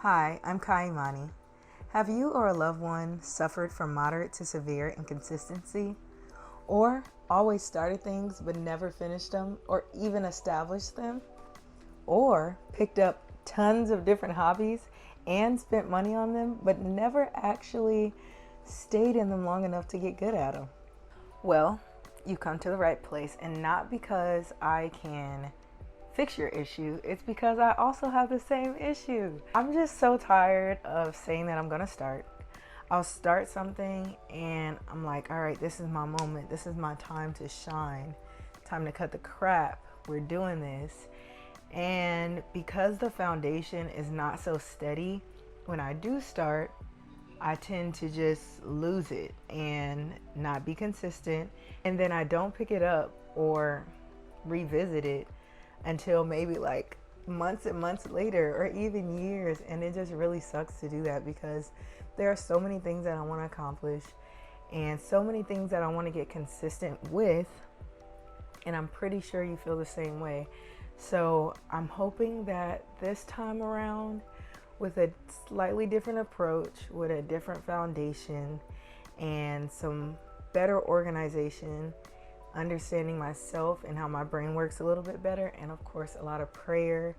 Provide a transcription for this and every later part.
Hi, I'm Kaimani. Have you or a loved one suffered from moderate to severe inconsistency? Or always started things but never finished them or even established them? Or picked up tons of different hobbies and spent money on them but never actually stayed in them long enough to get good at them? Well, you come to the right place, and not because I can fix your issue, it's because I also have the same issue. I'm just so tired of saying that I'm gonna start. I'll start something and I'm like, all right, this is my moment. This is my time to shine. Time to cut the crap. We're doing this. And because the foundation is not so steady, when I do start, I tend to just lose it and not be consistent. And then I don't pick it up or revisit it until maybe like months and months later or even years. And it just really sucks to do that because there are so many things that I want to accomplish and so many things that I want to get consistent with. And I'm pretty sure you feel the same way. So I'm hoping that this time around, with a slightly different approach, with a different foundation, and some better organization, understanding myself and how my brain works a little bit better, and of course a lot of prayer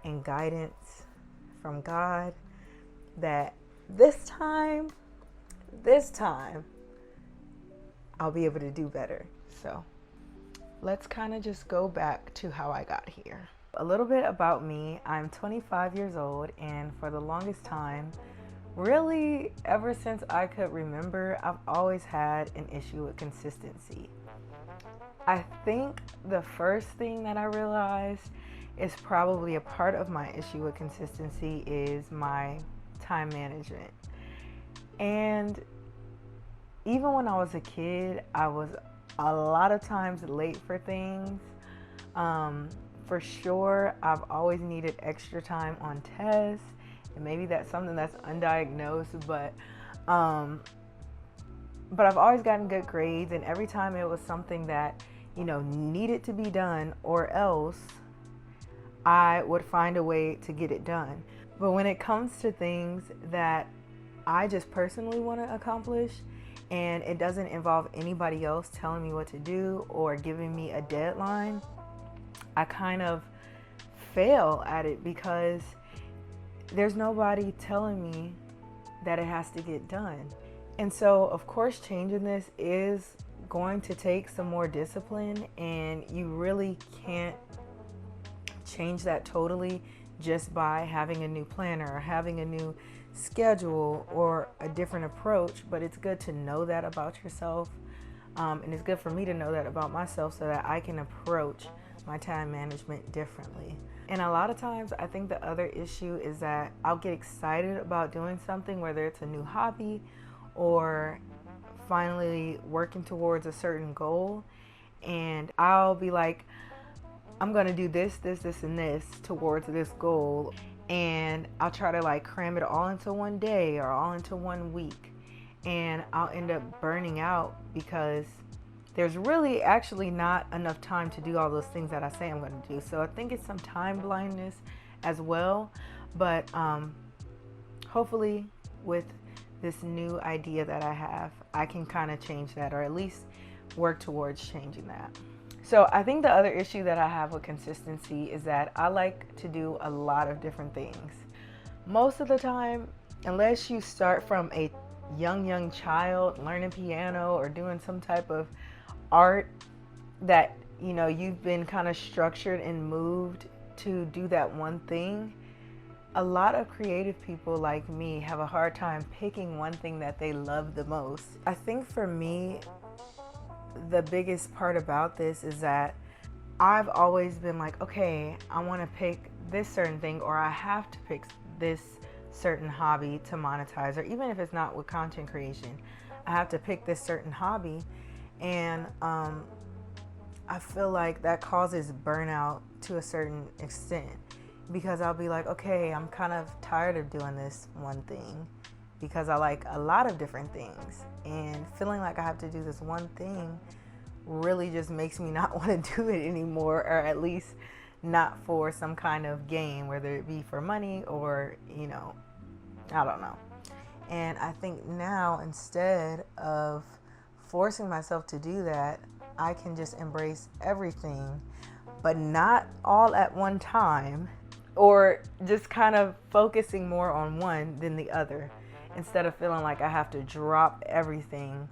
and guidance from God, that this time I'll be able to do better. So let's kind of just go back to how I got here. A little bit about me. I'm 25 years old, and for the longest time, really ever since I could remember, I've always had an issue with consistency. I think the first thing that I realized is probably a part of my issue with consistency is my time management. And even when I was a kid, I was a lot of times late for things. For sure, I've always needed extra time on tests, and maybe that's something that's undiagnosed, but I've always gotten good grades, and every time it was something that, needed to be done, or else I would find a way to get it done. But when it comes to things that I just personally want to accomplish, and it doesn't involve anybody else telling me what to do or giving me a deadline, I kind of fail at it because there's nobody telling me that it has to get done. And so, of course, changing this is going to take some more discipline, and you really can't change that totally just by having a new planner or having a new schedule or a different approach. But it's good to know that about yourself, and it's good for me to know that about myself so that I can approach my time management differently. And a lot of times I think the other issue is that I'll get excited about doing something, whether it's a new hobby or finally working towards a certain goal, and I'll be like, I'm gonna do this, and this towards this goal, and I'll try to like cram it all into one day or all into one week, and I'll end up burning out because there's really actually not enough time to do all those things that I say I'm going to do. So I think it's some time blindness as well. But hopefully with this new idea that I have, I can kind of change that, or at least work towards changing that. So I think the other issue that I have with consistency is that I like to do a lot of different things. Most of the time, unless you start from a young child learning piano or doing some type of art that you've been kind of structured and moved to do that one thing, a lot of creative people like me have a hard time picking one thing that they love the most. I think for me, the biggest part about this is that I've always been like, okay, I want to pick this certain thing, or I have to pick this certain hobby to monetize, or even if it's not with content creation, I have to pick this certain hobby. And I feel like that causes burnout to a certain extent, because I'll be like, okay, I'm kind of tired of doing this one thing because I like a lot of different things, and feeling like I have to do this one thing really just makes me not want to do it anymore, or at least not for some kind of gain, whether it be for money or I don't know. And I think now, instead of forcing myself to do that, I can just embrace everything, but not all at one time, or just kind of focusing more on one than the other, instead of feeling like I have to drop everything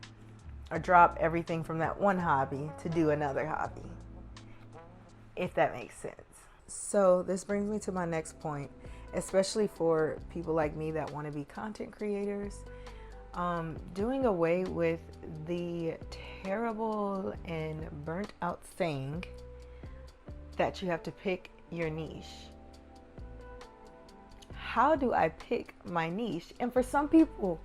from that one hobby to do another hobby, if that makes sense. So this brings me to my next point, especially for people like me that want to be content creators. Doing away with the terrible and burnt out saying that you have to pick your niche. How do I pick my niche? And for some people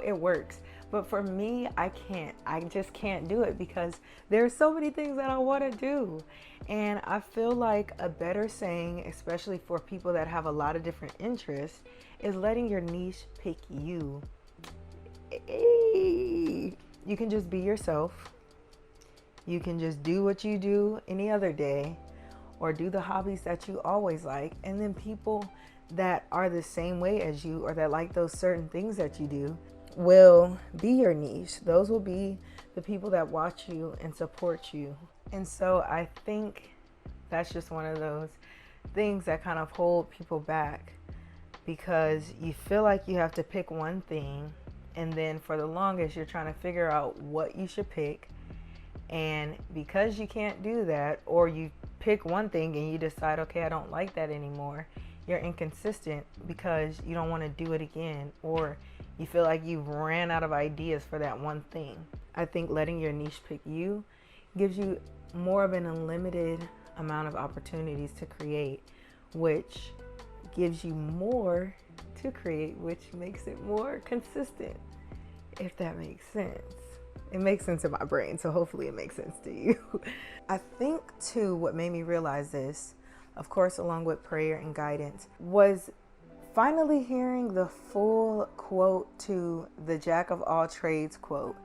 it works. But for me, I can't. I just can't do it because there are so many things that I want to do. And I feel like a better saying, especially for people that have a lot of different interests, is letting your niche pick you. You can just be yourself. You can just do what you do any other day, or do the hobbies that you always like. And then people that are the same way as you, or that like those certain things that you do, will be your niche. Those will be the people that watch you and support you. And so I think that's just one of those things that kind of hold people back, because you feel like you have to pick one thing, and then for the longest you're trying to figure out what you should pick. And because you can't do that, or you pick one thing and you decide, okay, I don't like that anymore, you're inconsistent because you don't want to do it again, or you feel like you've ran out of ideas for that one thing. I think letting your niche pick you gives you more of an unlimited amount of opportunities to create, which gives you more to create, which makes it more consistent, if that makes sense. It makes sense in my brain, so hopefully it makes sense to you. I think too, what made me realize this, of course, along with prayer and guidance, was finally hearing the full quote to the Jack of all trades quote.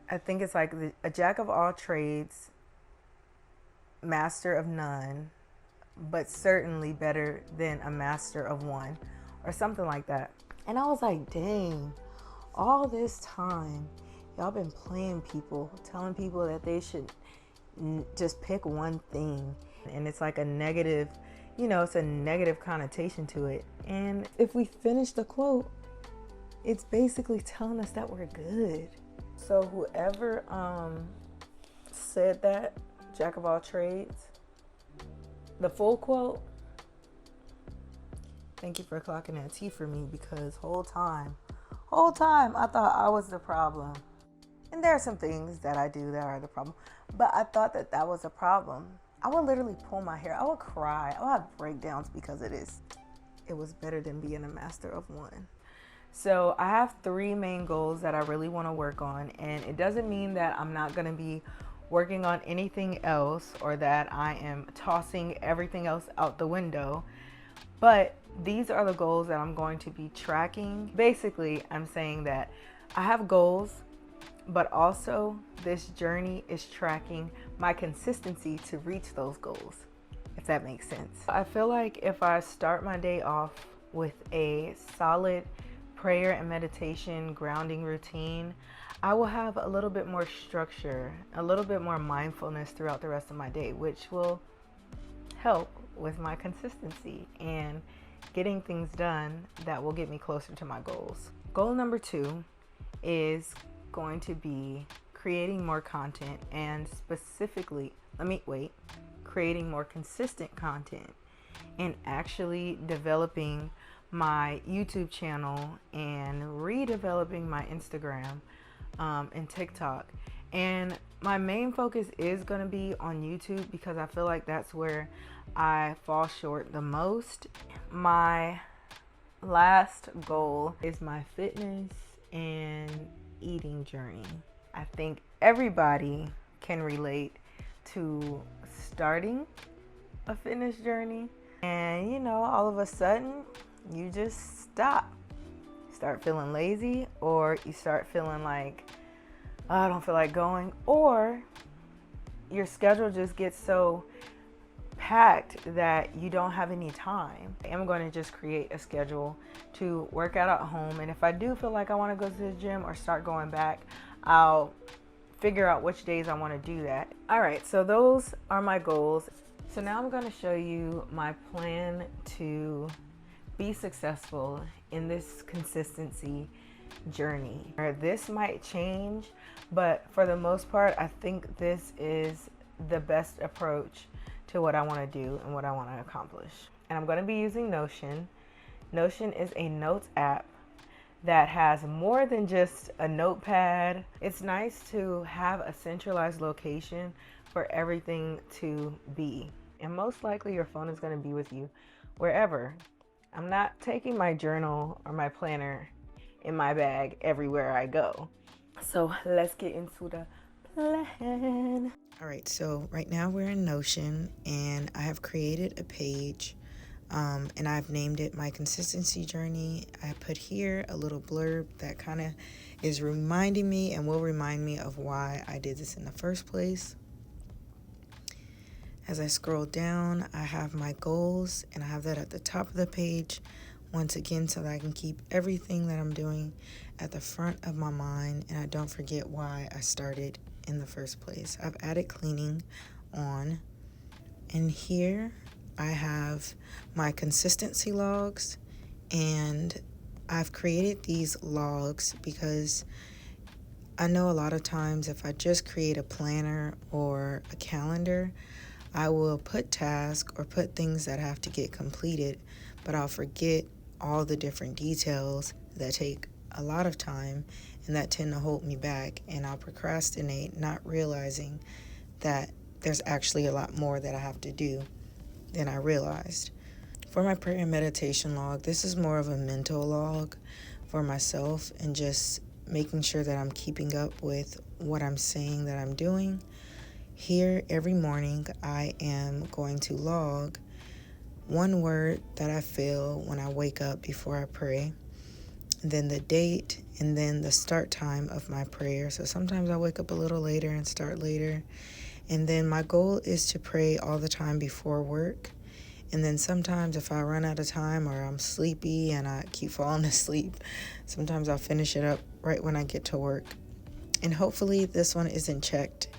I think it's like a Jack of all trades, master of none, but certainly better than a master of one, or something like that. And I was like, dang, all this time y'all been playing people, telling people that they should just pick one thing. And it's like a negative, it's a negative connotation to it. And if we finish the quote, it's basically telling us that we're good. So whoever said that, Jack of all trades, the full quote, thank you for clocking that T for me, because whole time I thought I was the problem. And there are some things that I do that are the problem, but I thought that was a problem. I would literally pull my hair. I would cry. I would have breakdowns because of this. It was better than being a master of one. So I have 3 main goals that I really want to work on. And it doesn't mean that I'm not going to be working on anything else, or that I am tossing everything else out the window. But these are the goals that I'm going to be tracking. Basically, I'm saying that I have goals, but also this journey is tracking my consistency to reach those goals, if that makes sense. I feel like if I start my day off with a solid prayer and meditation grounding routine, I will have a little bit more structure, a little bit more mindfulness throughout the rest of my day, which will help with my consistency and getting things done that will get me closer to my goals. Goal number 2 is going to be creating more content, and specifically, creating more consistent content, and actually developing my YouTube channel and redeveloping my Instagram and TikTok. And my main focus is going to be on YouTube, because I feel like that's where I fall short the most. My last goal is my fitness and eating journey. I think everybody can relate to starting a fitness journey, and all of a sudden you just start feeling lazy, or you start feeling like, oh, I don't feel like going, or your schedule just gets so packed that you don't have any time, I'm going to just create a schedule to work out at home. And if I do feel like I want to go to the gym or start going back, I'll figure out which days I want to do that. All right, so those are my goals. So now I'm going to show you my plan to be successful in this consistency journey. This might change, but for the most part, I think this is the best approach to what I want to do and what I want to accomplish. And I'm going to be using Notion. Notion is a notes app that has more than just a notepad. It's nice to have a centralized location for everything to be. And most likely your phone is going to be with you wherever. I'm not taking my journal or my planner in my bag everywhere I go. So let's get into the plan. All right, so right now we're in Notion and I have created a page and I've named it My Consistency Journey. I put here a little blurb that kind of is reminding me and will remind me of why I did this in the first place. As I scroll down, I have my goals and I have that at the top of the page once again so that I can keep everything that I'm doing at the front of my mind and I don't forget why I started in the first place. I've added cleaning on, and here I have my consistency logs, and I've created these logs because I know a lot of times if I just create a planner or a calendar, I will put tasks or put things that have to get completed, but I'll forget all the different details that take a lot of time and that tend to hold me back, and I'll procrastinate, not realizing that there's actually a lot more that I have to do than I realized. For my prayer and meditation log, this is more of a mental log for myself and just making sure that I'm keeping up with what I'm saying that I'm doing. Here, every morning, I am going to log one word that I feel when I wake up before I pray, then the date, and then the start time of my prayer. So sometimes I wake up a little later and start later. And then my goal is to pray all the time before work. And then sometimes if I run out of time or I'm sleepy and I keep falling asleep, sometimes I'll finish it up right when I get to work. And hopefully this one isn't checked.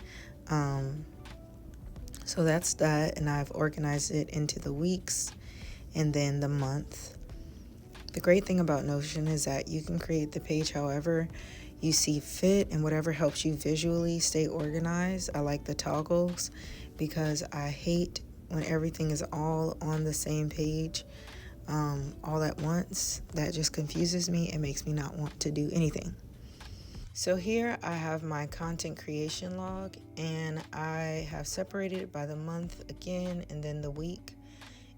So that's that, and I've organized it into the weeks and then the month. The great thing about Notion is that you can create the page however you see fit and whatever helps you visually stay organized. I like the toggles because I hate when everything is all on the same page all at once. That just confuses me and makes me not want to do anything. So here I have my content creation log, and I have separated it by the month again and then the week.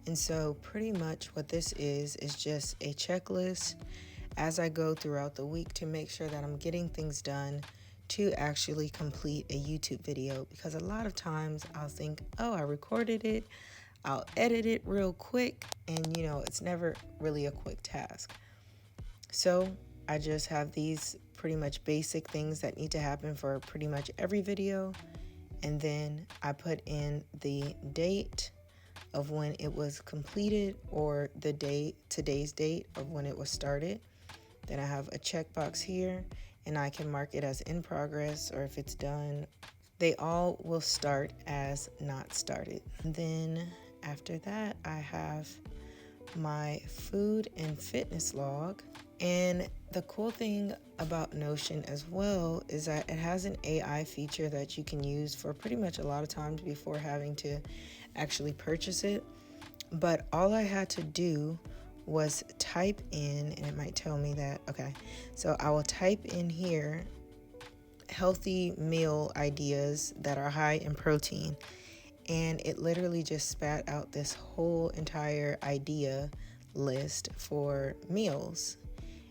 And so pretty much what this is just a checklist as I go throughout the week to make sure that I'm getting things done to actually complete a YouTube video. Because a lot of times I'll think, oh, I recorded it, I'll edit it real quick, and it's never really a quick task. So I just have these pretty much basic things that need to happen for pretty much every video. And then I put in the date of when it was completed or the date, today's date of when it was started. Then I have a checkbox here and I can mark it as in progress or if it's done. They all will start as not started. And then after that, I have my food and fitness log. And the cool thing about Notion as well is that it has an AI feature that you can use for pretty much a lot of times before having to actually purchase it. But all I had to do was type in, and it might tell me that, okay, so I will type in here healthy meal ideas that are high in protein. And it literally just spat out this whole entire idea list for meals.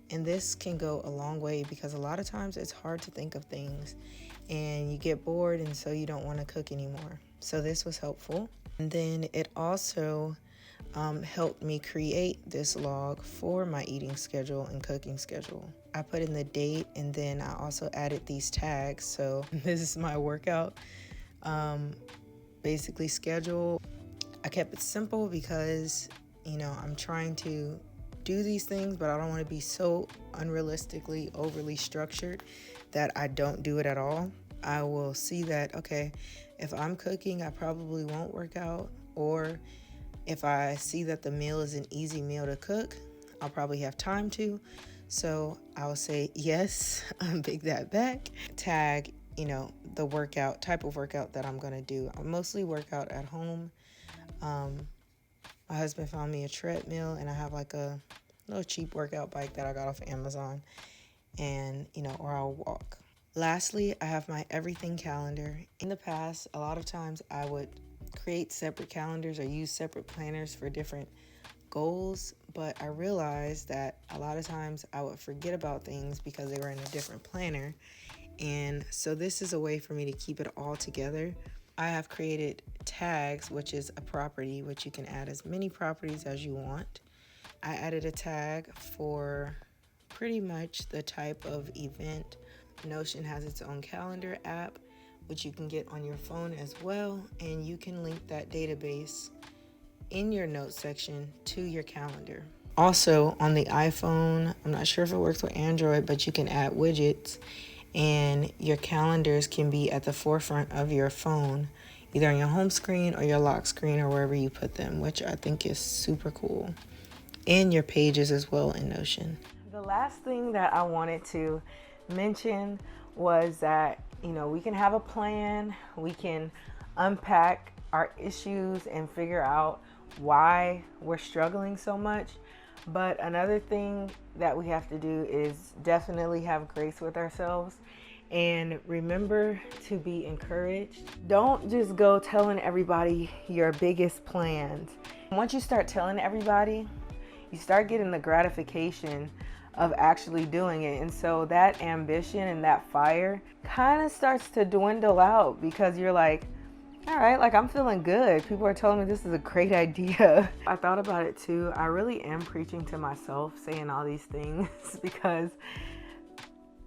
And this can go a long way because a lot of times it's hard to think of things and you get bored and so you don't want to cook anymore. So this was helpful. And then it also helped me create this log for my eating schedule and cooking schedule. I put in the date and then I also added these tags. So this is my workout basically schedule. I kept it simple because, you know, I'm trying to do these things, but I don't want to be so unrealistically overly structured that I don't do it at all. I will see that, okay, if I'm cooking, I probably won't work out, or if I see that the meal is an easy meal to cook, I'll probably have time to. So I'll say, yes, pick that back. Tag, you know, the workout, type of workout that I'm going to do. I mostly work out at home. My husband found me a treadmill, and I have like a little cheap workout bike that I got off of Amazon, and, you know, or I'll walk. Lastly, I have my everything calendar. In the past, a lot of times I would create separate calendars or use separate planners for different goals, but I realized that a lot of times I would forget about things because they were in a different planner. And so this is a way for me to keep it all together. I have created tags, which is a property, which you can add as many properties as you want. I added a tag for pretty much the type of event. Notion has its own calendar app, which you can get on your phone as well, and you can link that database in your notes section to your calendar. Also on the iPhone, I'm not sure if it works with Android, but you can add widgets, and your calendars can be at the forefront of your phone, either on your home screen or your lock screen or wherever you put them, which I think is super cool. And your pages as well in Notion. The last thing that I wanted to mention was that, you know, we can have a plan, we can unpack our issues and figure out why we're struggling so much. But another thing that we have to do is definitely have grace with ourselves and remember to be encouraged. Don't just go telling everybody your biggest plans. Once you start telling everybody, you start getting the gratification of actually doing it. And so that ambition and that fire kind of starts to dwindle out because you're like, all right, like I'm feeling good. People are telling me this is a great idea. I thought about it too. I really am preaching to myself saying all these things because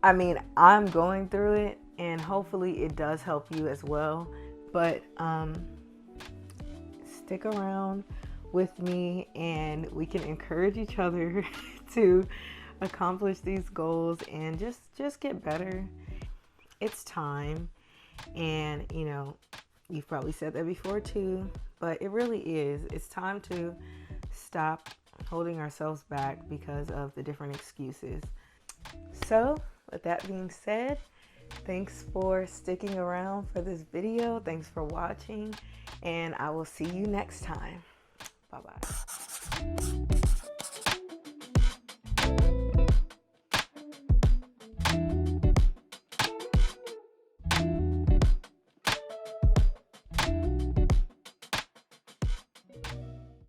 I mean, I'm going through it and hopefully it does help you as well. But stick around with me and we can encourage each other to accomplish these goals and just get better. It's time, and you know, you've probably said that before too, but it really is. It's time to stop holding ourselves back because of the different excuses. So with that being said, thanks for sticking around for this video. Thanks for watching, and I will see you next time. Bye-bye.